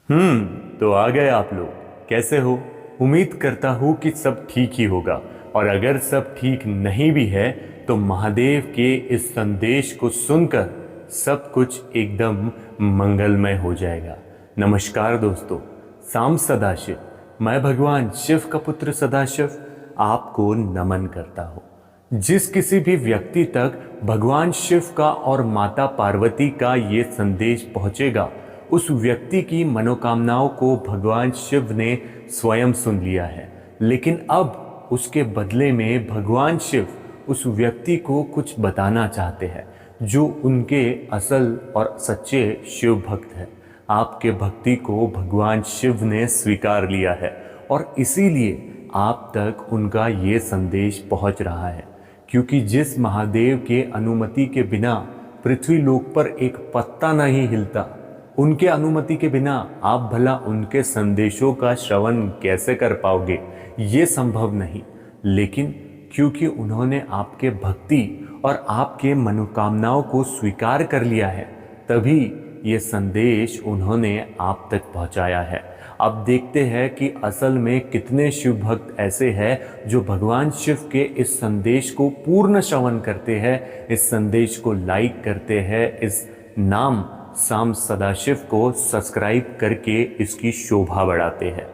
तो आ गए आप लोग। कैसे हो? उम्मीद करता हूँ कि सब ठीक ही होगा। और अगर सब ठीक नहीं भी है तो महादेव के इस संदेश को सुनकर सब कुछ एकदम मंगलमय हो जाएगा। नमस्कार दोस्तों, साम सदाशिव, मैं भगवान शिव का पुत्र सदाशिव आपको नमन करता हूँ। जिस किसी भी व्यक्ति तक भगवान शिव का और माता पार्वती का ये संदेश पहुंचेगा, उस व्यक्ति की मनोकामनाओं को भगवान शिव ने स्वयं सुन लिया है। लेकिन अब उसके बदले में भगवान शिव उस व्यक्ति को कुछ बताना चाहते हैं, जो उनके असल और सच्चे शिव भक्त हैं। आपके भक्ति को भगवान शिव ने स्वीकार लिया है और इसीलिए आप तक उनका ये संदेश पहुंच रहा है। क्योंकि जिस महादेव के अनुमति के बिना पृथ्वी लोक पर एक पत्ता नहीं हिलता, उनके अनुमति के बिना आप भला उनके संदेशों का श्रवण कैसे कर पाओगे? ये संभव नहीं। लेकिन क्योंकि उन्होंने आपके भक्ति और आपके मनोकामनाओं को स्वीकार कर लिया है, तभी ये संदेश उन्होंने आप तक पहुंचाया है। अब देखते हैं कि असल में कितने शिव भक्त ऐसे हैं जो भगवान शिव के इस संदेश को पूर्ण श्रवण करते हैं, इस संदेश को लाइक करते हैं, इस नाम साम सदाशिव को सब्सक्राइब करके इसकी शोभा बढ़ाते हैं।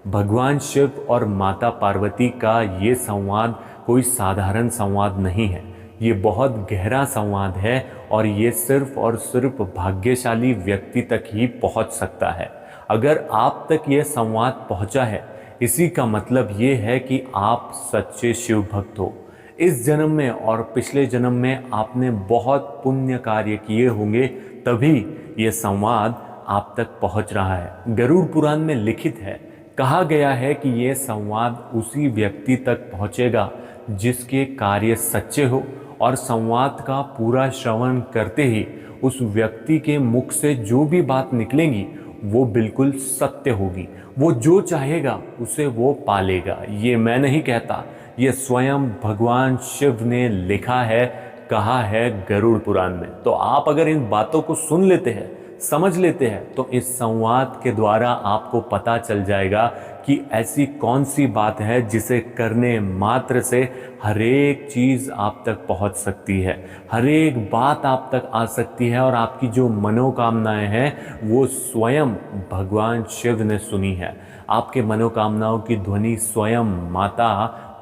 भगवान शिव और माता पार्वती का ये संवाद कोई साधारण संवाद नहीं है। ये बहुत गहरा संवाद है और ये सिर्फ और सिर्फ भाग्यशाली व्यक्ति तक ही पहुंच सकता है। अगर आप तक ये संवाद पहुंचा है, इसी का मतलब ये है कि आप सच्चे शिव भक्त हो। इस जन्म में और पिछले जन्म में आपने बहुत पुण्य कार्य किए होंगे, तभी ये संवाद आप तक पहुंच रहा है। गरुड़ पुराण में लिखित है, कहा गया है कि ये संवाद उसी व्यक्ति तक पहुंचेगा जिसके कार्य सच्चे हो और संवाद का पूरा श्रवण करते ही उस व्यक्ति के मुख से जो भी बात निकलेंगी वो बिल्कुल सत्य होगी। वो जो चाहेगा उसे वो पालेगा। ये मैं नहीं कहता, ये स्वयं भगवान शिव ने लिखा है, कहा है गरुड़ पुराण में। तो आप अगर इन बातों को सुन लेते हैं, समझ लेते हैं, तो इस संवाद के द्वारा आपको पता चल जाएगा कि ऐसी कौन सी बात है जिसे करने मात्र से हरेक चीज़ आप तक पहुंच सकती है, हरेक बात आप तक आ सकती है और आपकी जो मनोकामनाएं हैं वो स्वयं भगवान शिव ने सुनी है। आपके मनोकामनाओं की ध्वनि स्वयं माता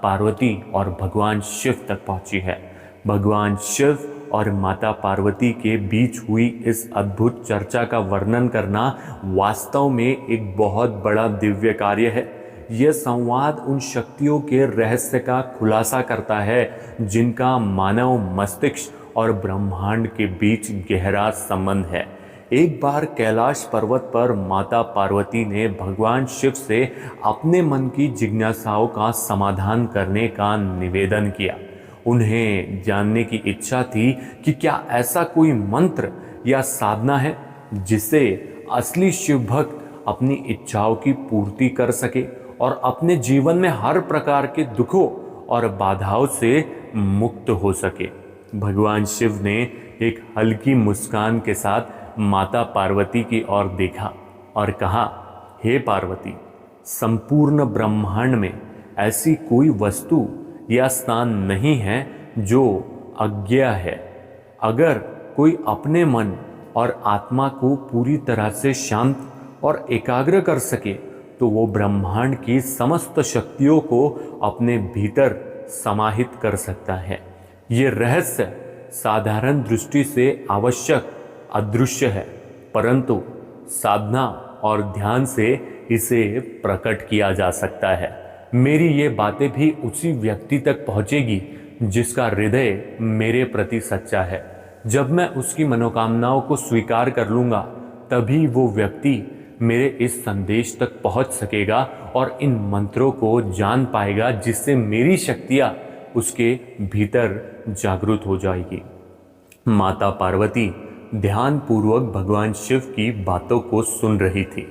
पार्वती और भगवान शिव तक पहुंची है। भगवान शिव और माता पार्वती के बीच हुई इस अद्भुत चर्चा का वर्णन करना वास्तव में एक बहुत बड़ा दिव्य कार्य है। यह संवाद उन शक्तियों के रहस्य का खुलासा करता है जिनका मानव मस्तिष्क और ब्रह्मांड के बीच गहरा संबंध है। एक बार कैलाश पर्वत पर माता पार्वती ने भगवान शिव से अपने मन की जिज्ञासाओं का समाधान करने का निवेदन किया। उन्हें जानने की इच्छा थी कि क्या ऐसा कोई मंत्र या साधना है जिससे असली शिव भक्त अपनी इच्छाओं की पूर्ति कर सके और अपने जीवन में हर प्रकार के दुखों और बाधाओं से मुक्त हो सके। भगवान शिव ने एक हल्की मुस्कान के साथ माता पार्वती की ओर देखा और कहा, हे पार्वती, संपूर्ण ब्रह्मांड में ऐसी कोई वस्तु या स्थान नहीं है जो अज्ञेय है। अगर कोई अपने मन और आत्मा को पूरी तरह से शांत और एकाग्र कर सके तो वो ब्रह्मांड की समस्त शक्तियों को अपने भीतर समाहित कर सकता है। ये रहस्य साधारण दृष्टि से आवश्यक अदृश्य है, परंतु साधना और ध्यान से इसे प्रकट किया जा सकता है। मेरी ये बातें भी उसी व्यक्ति तक पहुंचेगी जिसका हृदय मेरे प्रति सच्चा है। जब मैं उसकी मनोकामनाओं को स्वीकार कर लूँगा, तभी वो व्यक्ति मेरे इस संदेश तक पहुंच सकेगा और इन मंत्रों को जान पाएगा, जिससे मेरी शक्तियाँ उसके भीतर जागृत हो जाएगी। माता पार्वती ध्यानपूर्वक भगवान शिव की बातों को सुन रही थी।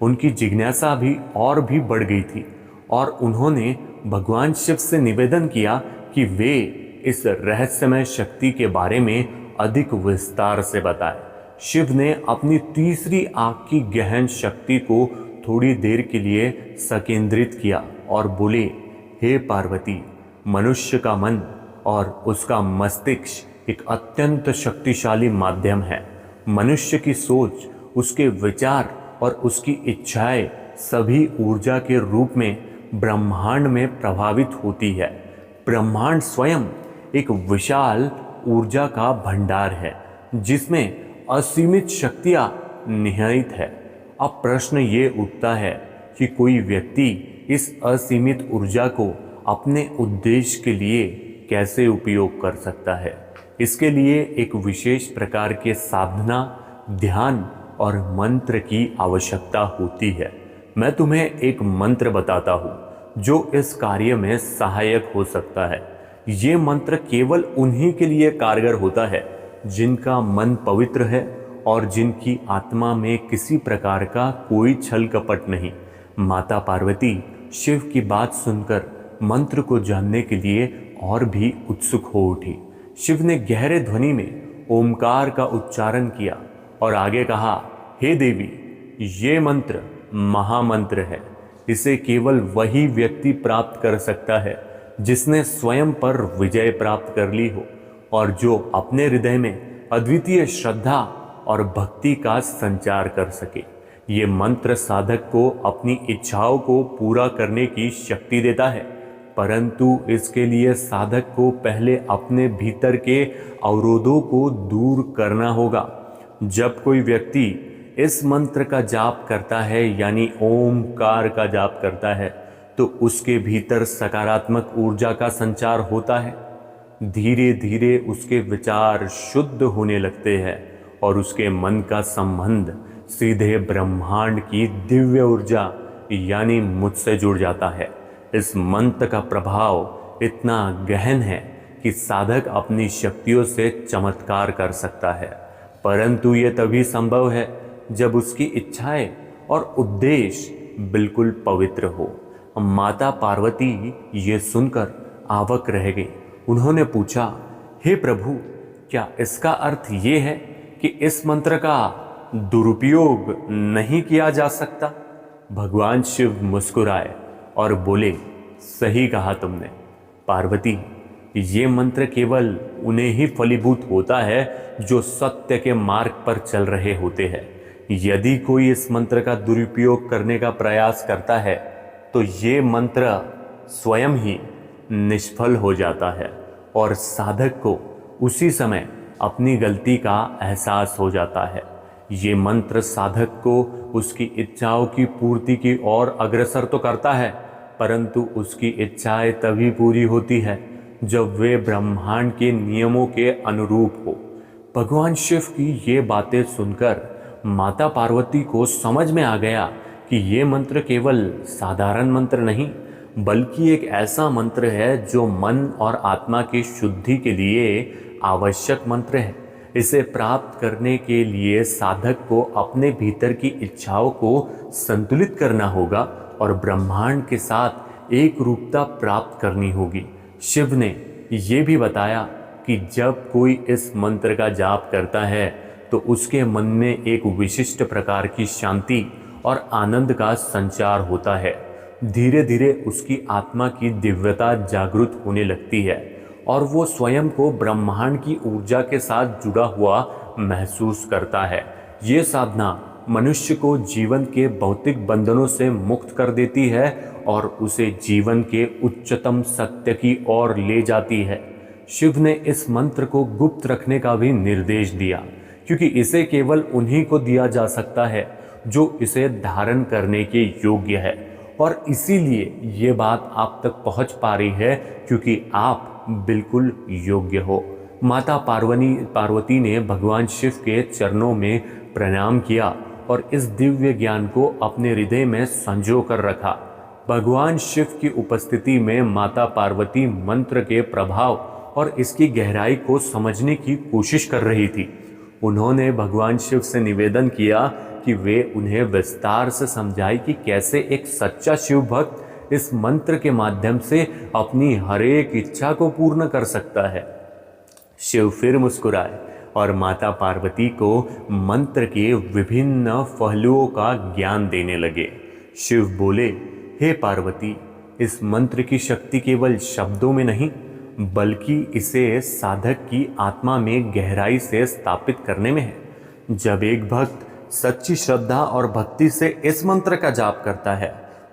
उनकी जिज्ञासा भी और भी बढ़ गई थी और उन्होंने भगवान शिव से निवेदन किया कि वे इस रहस्यमय शक्ति के बारे में अधिक विस्तार से बताएं। शिव ने अपनी तीसरी आंख की गहन शक्ति को थोड़ी देर के लिए संकेंद्रित किया और बोले, हे पार्वती, मनुष्य का मन और उसका मस्तिष्क एक अत्यंत शक्तिशाली माध्यम है। मनुष्य की सोच, उसके विचार और उसकी इच्छाएं सभी ऊर्जा के रूप में ब्रह्मांड में प्रभावित होती है। ब्रह्मांड स्वयं एक विशाल ऊर्जा का भंडार है जिसमें असीमित शक्तियां निहित है। अब प्रश्न ये उठता है कि कोई व्यक्ति इस असीमित ऊर्जा को अपने उद्देश्य के लिए कैसे उपयोग कर सकता है। इसके लिए एक विशेष प्रकार के साधना, ध्यान और मंत्र की आवश्यकता होती है। मैं तुम्हें एक मंत्र बताता हूँ जो इस कार्य में सहायक हो सकता है। ये मंत्र केवल उन्हीं के लिए कारगर होता है जिनका मन पवित्र है और जिनकी आत्मा में किसी प्रकार का कोई छल कपट नहीं। माता पार्वती शिव की बात सुनकर मंत्र को जानने के लिए और भी उत्सुक हो उठी। शिव ने गहरे ध्वनि में ओमकार का उच्चारण किया और आगे कहा, हे देवी, ये मंत्र महामंत्र है। इसे केवल वही व्यक्ति प्राप्त कर सकता है जिसने स्वयं पर विजय प्राप्त कर ली हो और जो अपने हृदय में अद्वितीय श्रद्धा और भक्ति का संचार कर सके। ये मंत्र साधक को अपनी इच्छाओं को पूरा करने की शक्ति देता है, परंतु इसके लिए साधक को पहले अपने भीतर के अवरोधों को दूर करना होगा। जब कोई व्यक्ति इस मंत्र का जाप करता है यानी ओमकार का जाप करता है तो उसके भीतर सकारात्मक ऊर्जा का संचार होता है। धीरे धीरे उसके विचार शुद्ध होने लगते हैं और उसके मन का संबंध सीधे ब्रह्मांड की दिव्य ऊर्जा यानी मुझसे जुड़ जाता है। इस मंत्र का प्रभाव इतना गहन है कि साधक अपनी शक्तियों से चमत्कार कर सकता है, परंतु ये तभी संभव है जब उसकी इच्छाएं और उद्देश्य बिल्कुल पवित्र हो। माता पार्वती ये सुनकर आवाक रह गई। उन्होंने पूछा, हे प्रभु, क्या इसका अर्थ ये है कि इस मंत्र का दुरुपयोग नहीं किया जा सकता? भगवान शिव मुस्कुराए और बोले, सही कहा तुमने पार्वती, ये मंत्र केवल उन्हें ही फलीभूत होता है जो सत्य के मार्ग पर चल रहे होते हैं। यदि कोई इस मंत्र का दुरुपयोग करने का प्रयास करता है तो ये मंत्र स्वयं ही निष्फल हो जाता है और साधक को उसी समय अपनी गलती का एहसास हो जाता है। ये मंत्र साधक को उसकी इच्छाओं की पूर्ति की ओर अग्रसर तो करता है, परंतु उसकी इच्छाएं तभी पूरी होती है जब वे ब्रह्मांड के नियमों के अनुरूप हो। भगवान शिव की ये बातें सुनकर माता पार्वती को समझ में आ गया कि ये मंत्र केवल साधारण मंत्र नहीं बल्कि एक ऐसा मंत्र है जो मन और आत्मा की शुद्धि के लिए आवश्यक मंत्र है। इसे प्राप्त करने के लिए साधक को अपने भीतर की इच्छाओं को संतुलित करना होगा और ब्रह्मांड के साथ एक रूपता प्राप्त करनी होगी। शिव ने ये भी बताया कि जब कोई इस मंत्र का जाप करता है तो उसके मन में एक विशिष्ट प्रकार की शांति और आनंद का संचार होता है। धीरे धीरे उसकी आत्मा की दिव्यता जागृत होने लगती है और वो स्वयं को ब्रह्मांड की ऊर्जा के साथ जुड़ा हुआ महसूस करता है। ये साधना मनुष्य को जीवन के भौतिक बंधनों से मुक्त कर देती है और उसे जीवन के उच्चतम सत्य की ओर ले जाती है। शिव ने इस मंत्र को गुप्त रखने का भी निर्देश दिया, क्योंकि इसे केवल उन्हीं को दिया जा सकता है जो इसे धारण करने के योग्य है, और इसीलिए ये बात आप तक पहुंच पा रही है क्योंकि आप बिल्कुल योग्य हो। माता पार्वती ने भगवान शिव के चरणों में प्रणाम किया और इस दिव्य ज्ञान को अपने हृदय में संजो कर रखा। भगवान शिव की उपस्थिति में माता पार्वती मंत्र के प्रभाव और इसकी गहराई को समझने की कोशिश कर रही थी। उन्होंने भगवान शिव से निवेदन किया कि वे उन्हें विस्तार से समझाए कि कैसे एक सच्चा शिव भक्त इस मंत्र के माध्यम से अपनी हर एक इच्छा को पूर्ण कर सकता है। शिव फिर मुस्कुराए और माता पार्वती को मंत्र के विभिन्न पहलुओं का ज्ञान देने लगे। शिव बोले, हे पार्वती, इस मंत्र की शक्ति केवल शब्दों में नहीं बल्कि इसे साधक की आत्मा में गहराई से स्थापित करने में है। जब एक भक्त सच्ची श्रद्धा और भक्ति से इस मंत्र का जाप करता है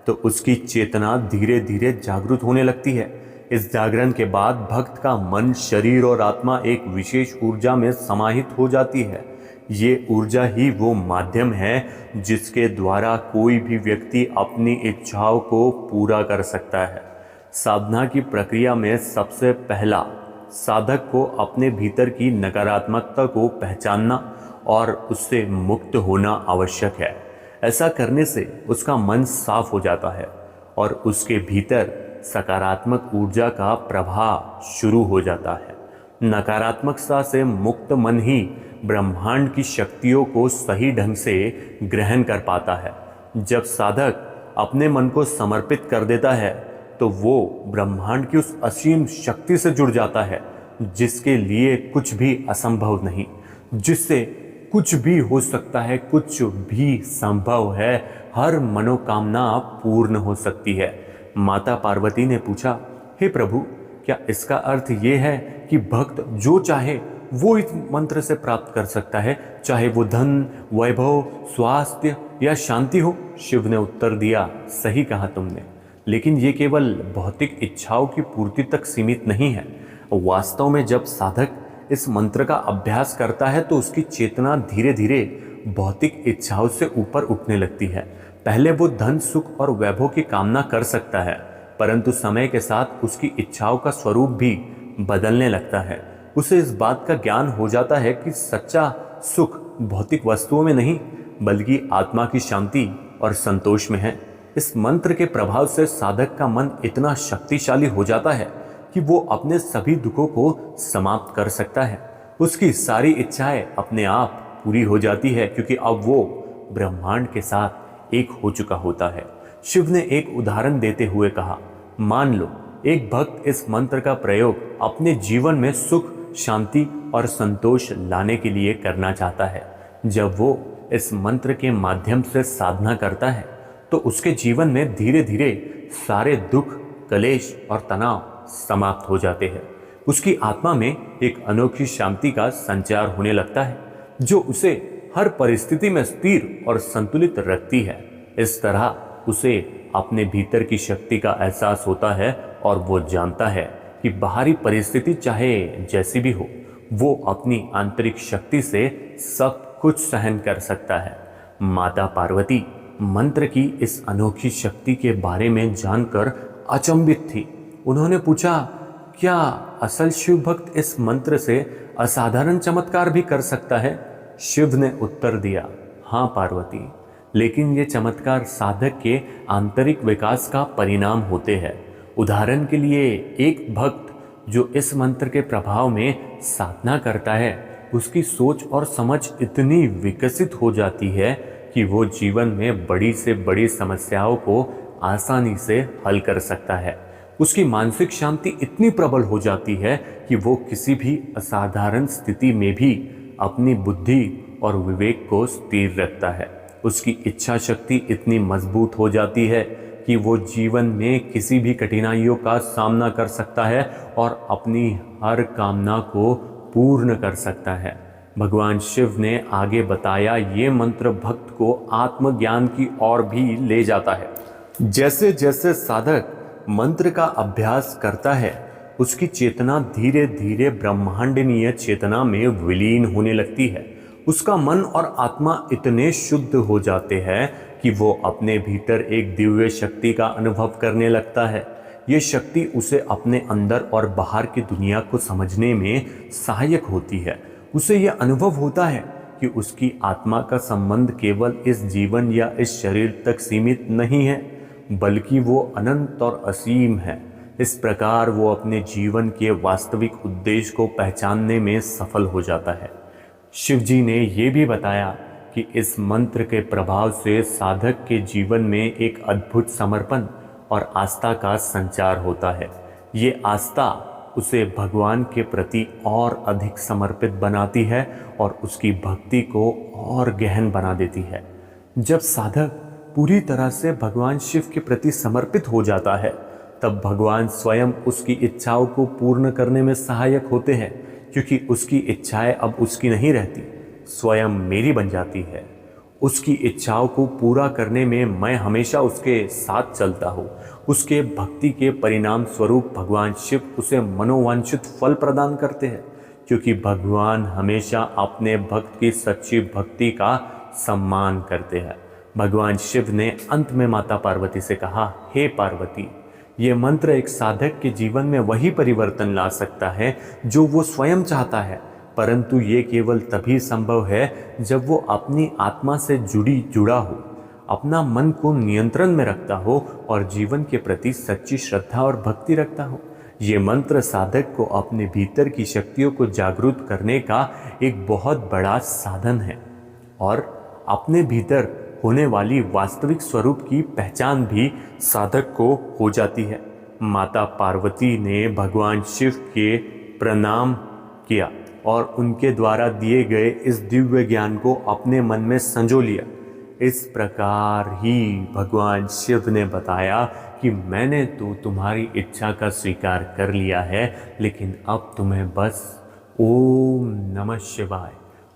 तो उसकी चेतना धीरे धीरे जागृत होने लगती है। इस जागरण के बाद भक्त का मन, शरीर और आत्मा एक विशेष ऊर्जा में समाहित हो जाती है। ये ऊर्जा ही वो माध्यम है जिसके द्वारा कोई भी व्यक्ति अपनी इच्छाओं को पूरा कर सकता है। साधना की प्रक्रिया में सबसे पहला साधक को अपने भीतर की नकारात्मकता को पहचानना और उससे मुक्त होना आवश्यक है। ऐसा करने से उसका मन साफ हो जाता है और उसके भीतर सकारात्मक ऊर्जा का प्रवाह शुरू हो जाता है। नकारात्मकता से मुक्त मन ही ब्रह्मांड की शक्तियों को सही ढंग से ग्रहण कर पाता है। जब साधक अपने मन को समर्पित कर देता है तो वो ब्रह्मांड की उस असीम शक्ति से जुड़ जाता है जिसके लिए कुछ भी असंभव नहीं, जिससे कुछ भी हो सकता है, कुछ भी संभव है, हर मनोकामना पूर्ण हो सकती है। माता पार्वती ने पूछा, हे प्रभु, क्या इसका अर्थ ये है कि भक्त जो चाहे वो इस मंत्र से प्राप्त कर सकता है, चाहे वो धन, वैभव, स्वास्थ्य या शांति हो? शिव ने उत्तर दिया, सही कहा तुमने, लेकिन ये केवल भौतिक इच्छाओं की पूर्ति तक सीमित नहीं है। वास्तव में जब साधक इस मंत्र का अभ्यास करता है तो उसकी चेतना धीरे धीरे भौतिक इच्छाओं से ऊपर उठने लगती है। पहले वो धन, सुख और वैभव की कामना कर सकता है, परंतु समय के साथ उसकी इच्छाओं का स्वरूप भी बदलने लगता है। उसे इस बात का ज्ञान हो जाता है कि सच्चा सुख भौतिक वस्तुओं में नहीं बल्कि आत्मा की शांति और संतोष में है। इस मंत्र के प्रभाव से साधक का मन इतना शक्तिशाली हो जाता है कि वो अपने सभी दुखों को समाप्त कर सकता है। उसकी सारी इच्छाएं अपने आप पूरी हो जाती है क्योंकि अब वो ब्रह्मांड के साथ एक हो चुका होता है। शिव ने एक उदाहरण देते हुए कहा, मान लो एक भक्त इस मंत्र का प्रयोग अपने जीवन में सुख, शांति और संतोष लाने के लिए करना चाहता है। जब वो इस मंत्र के माध्यम से साधना करता है तो उसके जीवन में धीरे धीरे सारे दुख, कलेश और तनाव समाप्त हो जाते हैं। उसकी आत्मा में एक अनोखी शांति का संचार होने लगता है जो उसे हर परिस्थिति में स्थिर और संतुलित रखती है। इस तरह उसे अपने भीतर की शक्ति का एहसास होता है और वो जानता है कि बाहरी परिस्थिति चाहे जैसी भी हो, वो अपनी आंतरिक शक्ति से सब कुछ सहन कर सकता है। माता पार्वती मंत्र की इस अनोखी शक्ति के बारे में जानकर अचंभित थी। उन्होंने पूछा, क्या असल शिव भक्त इस मंत्र से असाधारण चमत्कार भी कर सकता है? शिव ने उत्तर दिया, हाँ पार्वती, लेकिन ये चमत्कार साधक के आंतरिक विकास का परिणाम होते हैं। उदाहरण के लिए एक भक्त जो इस मंत्र के प्रभाव में साधना करता है, उसकी सोच और समझ इतनी विकसित हो जाती है कि वो जीवन में बड़ी से बड़ी समस्याओं को आसानी से हल कर सकता है। उसकी मानसिक शांति इतनी प्रबल हो जाती है कि वो किसी भी असाधारण स्थिति में भी अपनी बुद्धि और विवेक को स्थिर रखता है। उसकी इच्छा शक्ति इतनी मजबूत हो जाती है कि वो जीवन में किसी भी कठिनाइयों का सामना कर सकता है और अपनी हर कामना को पूर्ण कर सकता है। भगवान शिव ने आगे बताया, ये मंत्र भक्त को आत्मज्ञान की ओर भी ले जाता है। जैसे जैसे साधक मंत्र का अभ्यास करता है उसकी चेतना धीरे धीरे ब्रह्मांडीय चेतना में विलीन होने लगती है। उसका मन और आत्मा इतने शुद्ध हो जाते हैं कि वो अपने भीतर एक दिव्य शक्ति का अनुभव करने लगता है। ये शक्ति उसे अपने अंदर और बाहर की दुनिया को समझने में सहायक होती है। उसे यह अनुभव होता है कि उसकी आत्मा का संबंध केवल इस जीवन या इस शरीर तक सीमित नहीं है बल्कि वो अनंत और असीम है। इस प्रकार वो अपने जीवन के वास्तविक उद्देश्य को पहचानने में सफल हो जाता है। शिव जी ने ये भी बताया कि इस मंत्र के प्रभाव से साधक के जीवन में एक अद्भुत समर्पण और आस्था का संचार होता है। ये आस्था उसे भगवान के प्रति और अधिक समर्पित बनाती है और उसकी भक्ति को और गहन बना देती है। जब साधक पूरी तरह से भगवान शिव के प्रति समर्पित हो जाता है, तब भगवान स्वयं उसकी इच्छाओं को पूर्ण करने में सहायक होते हैं, क्योंकि उसकी इच्छाएं अब उसकी नहीं रहती, स्वयं मेरी बन जाती है। उसकी इच्छाओं को पूरा करने में मैं हमेशा उसके साथ चलता हूँ। उसके भक्ति के परिणाम स्वरूप भगवान शिव उसे मनोवांछित फल प्रदान करते हैं, क्योंकि भगवान हमेशा अपने भक्त की सच्ची भक्ति का सम्मान करते हैं। भगवान शिव ने अंत में माता पार्वती से कहा, हे पार्वती, ये मंत्र एक साधक के जीवन में वही परिवर्तन ला सकता है जो वो स्वयं चाहता है, परंतु ये केवल तभी संभव है जब वो अपनी आत्मा से जुड़ा हो, अपना मन को नियंत्रण में रखता हो और जीवन के प्रति सच्ची श्रद्धा और भक्ति रखता हो। ये मंत्र साधक को अपने भीतर की शक्तियों को जागृत करने का एक बहुत बड़ा साधन है और अपने भीतर होने वाली वास्तविक स्वरूप की पहचान भी साधक को हो जाती है। माता पार्वती ने भगवान शिव के प्रणाम किया और उनके द्वारा दिए गए इस दिव्य ज्ञान को अपने मन में संजो लिया। इस प्रकार ही भगवान शिव ने बताया कि मैंने तो तुम्हारी इच्छा का स्वीकार कर लिया है, लेकिन अब तुम्हें बस ओम नमः शिवाय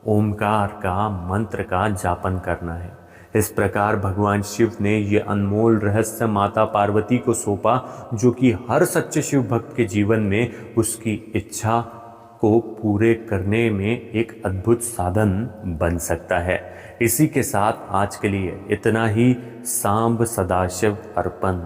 ओमकार का मंत्र का जापन करना है। इस प्रकार भगवान शिव ने ये अनमोल रहस्य माता पार्वती को सौंपा, जो कि हर सच्चे शिव भक्त के जीवन में उसकी इच्छा को पूरे करने में एक अद्भुत साधन बन सकता है। इसी के साथ आज के लिए इतना ही। सांब सदाशिव अर्पण।